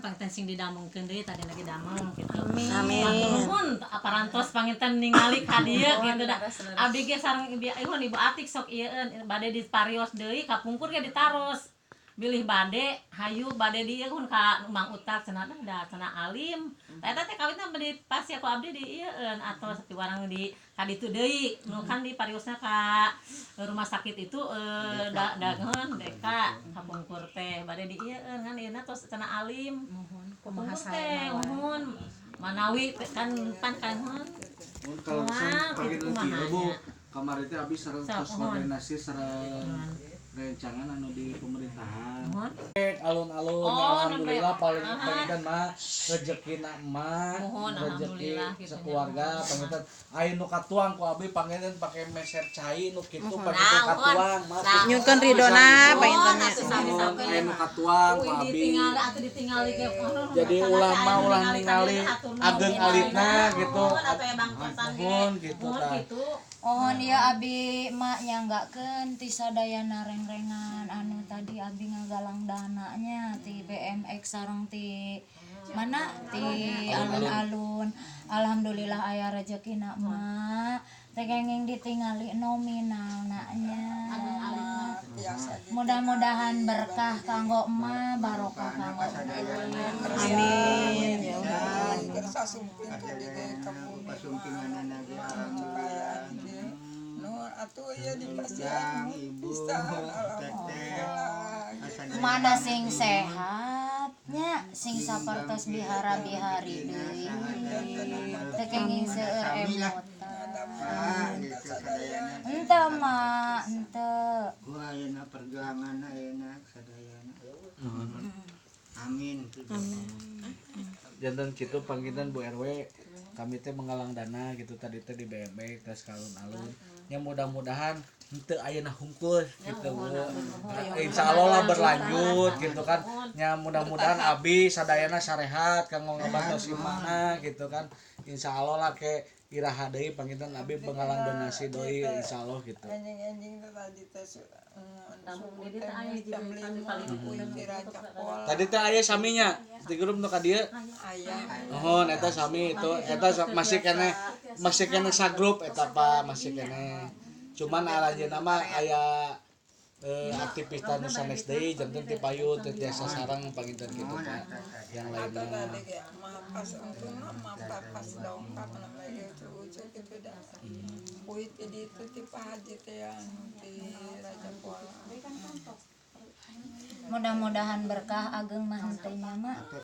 panginten sing didamungkeun deui tadi lagi damung gitu. Amin. Nuhun parantos panginten ningali ka dieu gitu da. Abdi ge sareng ibu Atik sok ieueun bade diparios deui kapungkur ge ditaros. Bilih bade hayu bade dieu kun ka Mang Utak cenah da cenah alim. Eta teh kawitna bade pasti aku abdi di ieueun atos di warang di ka ditu deui. Nu kan di pariosna ka rumah sakit itu dageun deka kapungkur teh bade di ieueun ngan ieu tos cenah alim. Kapungkur teh mohon manawi kan mun kalau pagi lagi Bu kamari teh abis sareng tos koordinasi sareng rencangan anu di pemerintahan. Alun-alun alhamdulillah paling pengen mah rezekina emak, rezeki sekeluarga panginten aya nu katuang ku abi panginten pake meser cai nu kitu pake katuang mah Nyunkeun ridona panginten nya. aya nu katuang ku abi. Jadi ulama ulah ningali ageng alitna gitu. Mohon gitu tah. Mohon ya abi mak nyanggakeun ti sadayana reng-rengan anu tadi abi ngagalang dananya ti BMX sareng ti mana ti alun-alun. Alhamdulillah aya rezekina mak teh kenging ditingali nominalna nya. Mudah-mudahan berkah kanggo emak, barokah kanggo Amin. Ya Allah. mana sing sehatnya sing sapertos bihara-bihari deui teu kenging seueur emot henteu mak henteu ayeuna perjuangan ayeuna sadayana amin Jantan kitu panggilan Bu RW kami teh menggalang dana gitu tadi teh di BMB tes kalun-alun ya mudah-mudahan henteu ayeuna hungkul gitu Bu. Insyaallah lah berlanjut gitu kan nya mudah-mudahan abi sadayana sarehat kanggo ngabantos imana gitu kan insyaallah lah ke iraha deui panginten abi penggalang donasi deui insyaallah gitu. Tadi teh aya saminya di grup nu ka dieu. Mohon eta sami itu eta masih kene sagrup eta Pak masih kene. Cuman aranjeunna mah aya aktivitas nu sanes deui janten ti payun teh tiasa sareng panginten kitu Pak. Yang lainnya. mudah-mudahan berkah ageng mah henteu nya mak